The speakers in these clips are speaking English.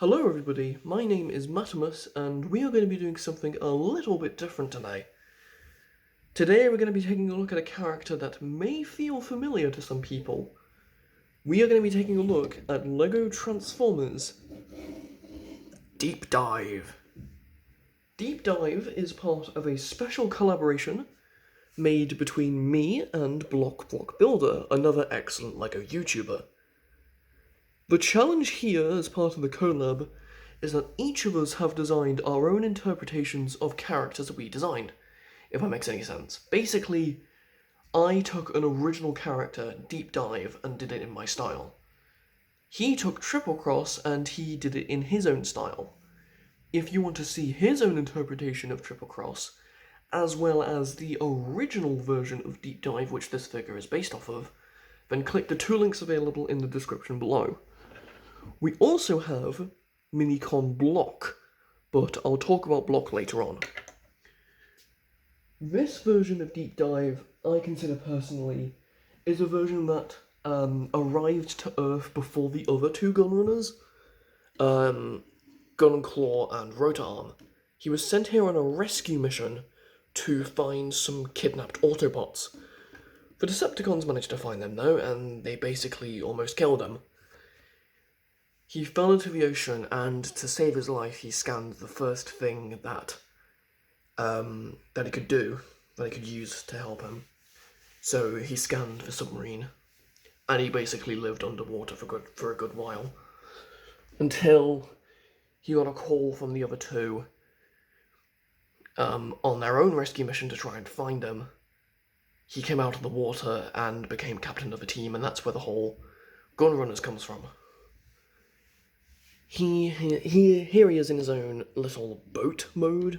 Hello everybody, my name is Matimus and we are going to be doing something a little bit different today. Today we're going to be taking a look at a character that may feel familiar to some people. We are going to be taking a look at LEGO Transformers Deep Dive. Deep Dive is part of a special collaboration made between me and BlokBlok Builder, another excellent LEGO YouTuber. The challenge here, as part of the collab, is that each of us have designed our own interpretations of characters that we designed, if that makes any sense. Basically, I took an original character, Deep Dive, and did it in my style. He took Triple Cross and he did it in his own style. If you want to see his own interpretation of Triple Cross, as well as the original version of Deep Dive, which this figure is based off of, then click the two links available in the description below. We also have Minicon Blok, but I'll talk about Blok later on. This version of Deep Dive, I consider personally, is a version that arrived to Earth before the other two GunRunners, Gun Claw and Rotarm. He was sent here on a rescue mission to find some kidnapped Autobots. The Decepticons managed to find them though, and they basically almost killed him. He fell into the ocean, and to save his life, he scanned the first thing that he could do, that he could use to help him. So he scanned the submarine, and he basically lived underwater for a good while, until he got a call from the other two on their own rescue mission to try and find him. He came out of the water and became captain of the team, and that's where the whole GunRunners comes from. Here he is in his own little boat mode.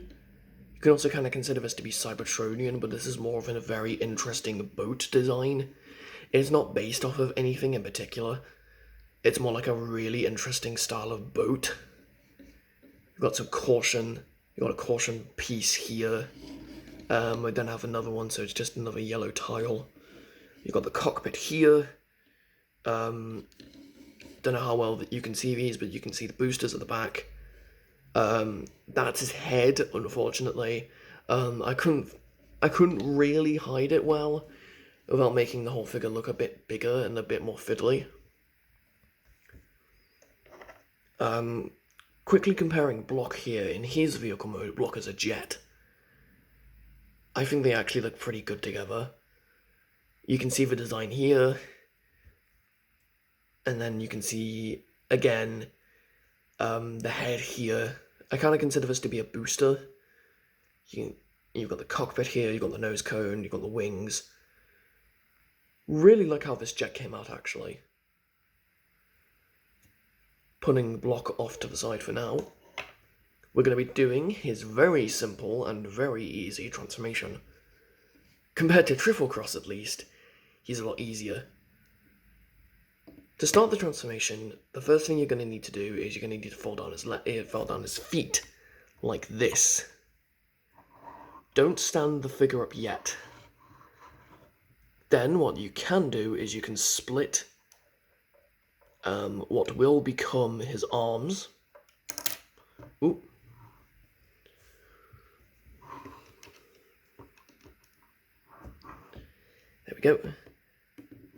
You can also kind of consider this to be Cybertronian, but this is more of a very interesting boat design. It's not based off of anything in particular. It's more like a really interesting style of boat. You've got some caution. You've got a caution piece here. We then have another one, so it's just another yellow tile. You've got the cockpit here. Don't know how well that you can see these, but you can see the boosters at the back. That's his head, unfortunately. I couldn't really hide it well without making the whole figure look a bit bigger and a bit more fiddly. Quickly comparing Blok here, in his vehicle mode, Blok is a jet. I think they actually look pretty good together. You can see the design here. And then you can see, again, the head here. I kind of consider this to be a booster. You've got the cockpit here, you've got the nose cone, you've got the wings. Really like how this jet came out, actually. Putting Blok off to the side for now, we're going to be doing his very simple and very easy transformation. Compared to Triple Cross, at least, he's a lot easier. To start the transformation, the first thing you're going to need to do is you're going to need to fold down his feet, like this. Don't stand the figure up yet. Then what you can do is you can split what will become his arms. Ooh. There we go.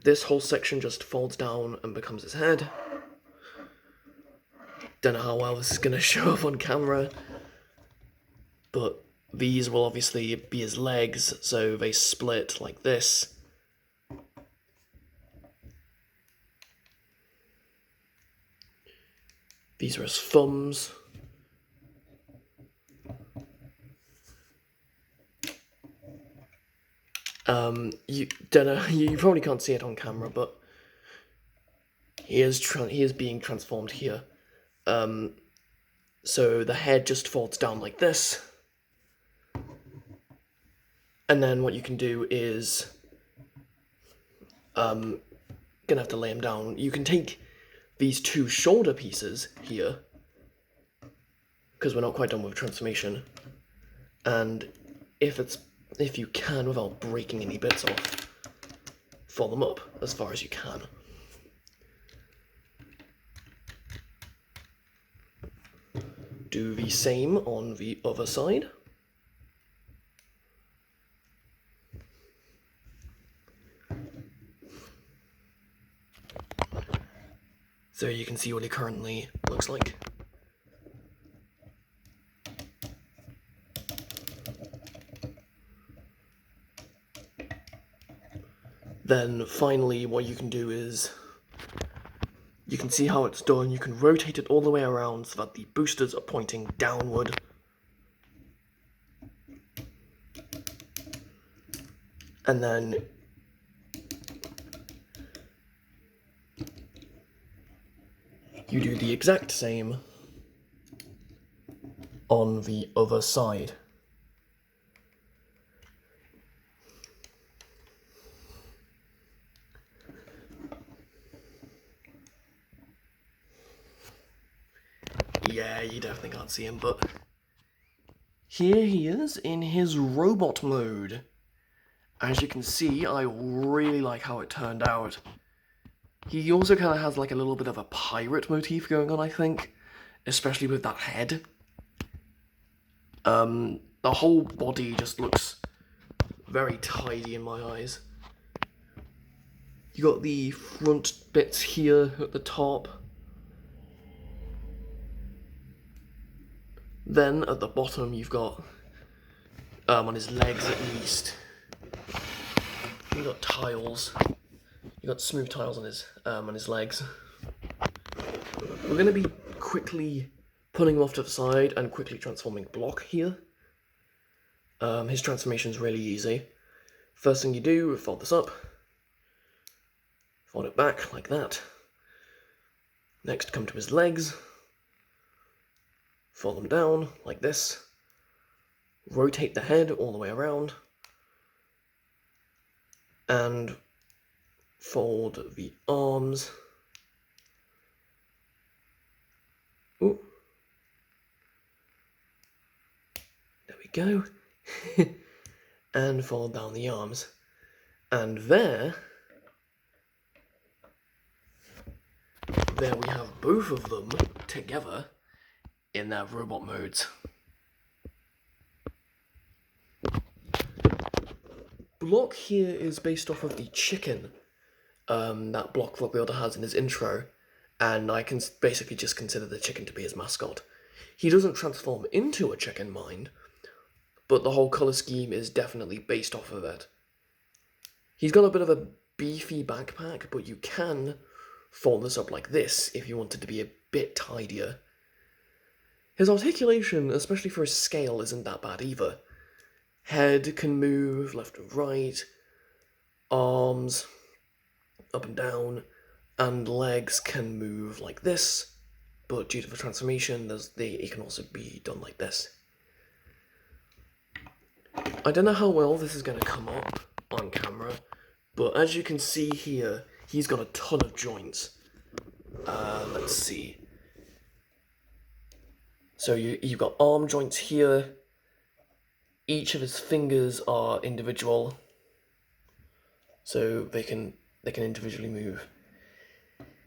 This whole section just folds down and becomes his head. Don't know how well this is going to show up on camera, but these will obviously be his legs, so they split like this. These are his thumbs. You don't know. You probably can't see it on camera, but he is being transformed here. So the head just folds down like this, and then what you can do is, gonna have to lay him down. You can take these two shoulder pieces here, because we're not quite done with the transformation, and if you can, without breaking any bits off, fold them up as far as you can. do the same on the other side. So you can see what it currently looks like. Then finally what you can do is, you can see how it's done, you can rotate it all the way around so that the boosters are pointing downward. And then you do the exact same on the other side. Yeah, you definitely can't see him, but here he is in his robot mode. As you can see, I really like how it turned out. He also kind of has like a little bit of a pirate motif going on, I think, especially with that head. The whole body just looks very tidy in my eyes. You got the front bits here at the top. Then at the bottom you've got, on his legs at least, you've got tiles. You've got smooth tiles on his legs. We're going to be quickly putting him off to the side and quickly transforming Blok here. His transformation's really easy. First thing you do, fold this up, fold it back like that. Next, come to his legs, fold them down like this, rotate the head all the way around, and fold the arms. Ooh. There we go. And fold down the arms. And there we have both of them together in their robot modes. Blok here is based off of the chicken that BlokBlok Builder has in his intro, and I can basically just consider the chicken to be his mascot. He doesn't transform into a chicken, mind, but the whole colour scheme is definitely based off of it. He's got a bit of a beefy backpack, but you can fold this up like this if you wanted to be a bit tidier. His articulation, especially for his scale, isn't that bad either. Head can move left and right, arms up and down, and legs can move like this, but due to the transformation, it can also be done like this. I don't know how well this is going to come up on camera, but as you can see here, he's got a ton of joints. Let's see. So you've got arm joints here. Each of his fingers are individual, so they can individually move.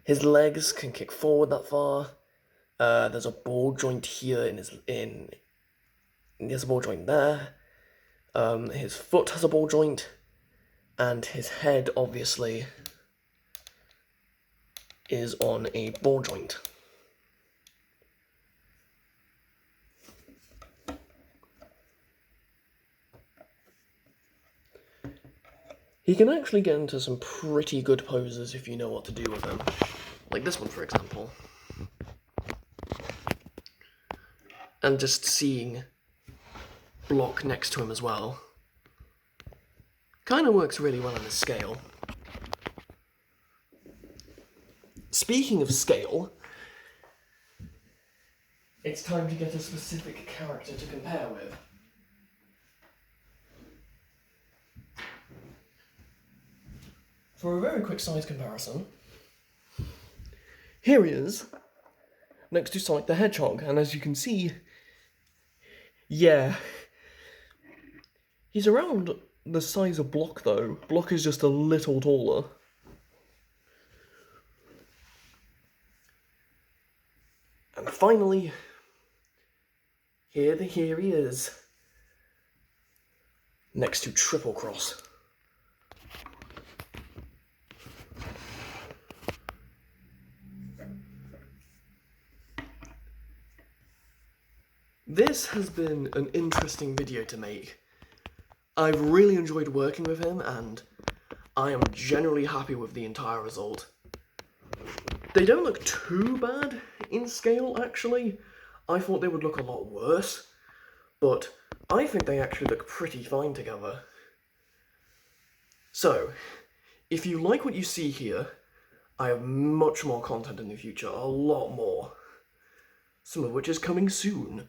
His legs can kick forward that far. There's a ball joint here there's a ball joint there. His foot has a ball joint, and his head obviously is on a ball joint. He can actually get into some pretty good poses if you know what to do with him. Like this one, for example. And just seeing Blok next to him as well kind of works really well on his scale. Speaking of scale, it's time to get a specific character to compare with. For a very quick size comparison, here he is, next to Sonic the Hedgehog, and as you can see, yeah, he's around the size of Blok though. Blok is just a little taller. And finally, Here he is. Next to Triple Cross. This has been an interesting video to make. I've really enjoyed working with him, and I am generally happy with the entire result. They don't look too bad in scale, actually. I thought they would look a lot worse, but I think they actually look pretty fine together. So, if you like what you see here, I have much more content in the future, a lot more. Some of which is coming soon.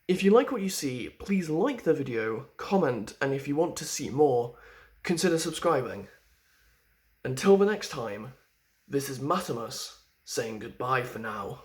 If you like what you see, please like the video, comment, and if you want to see more, consider subscribing. Until the next time, this is Matamus saying goodbye for now.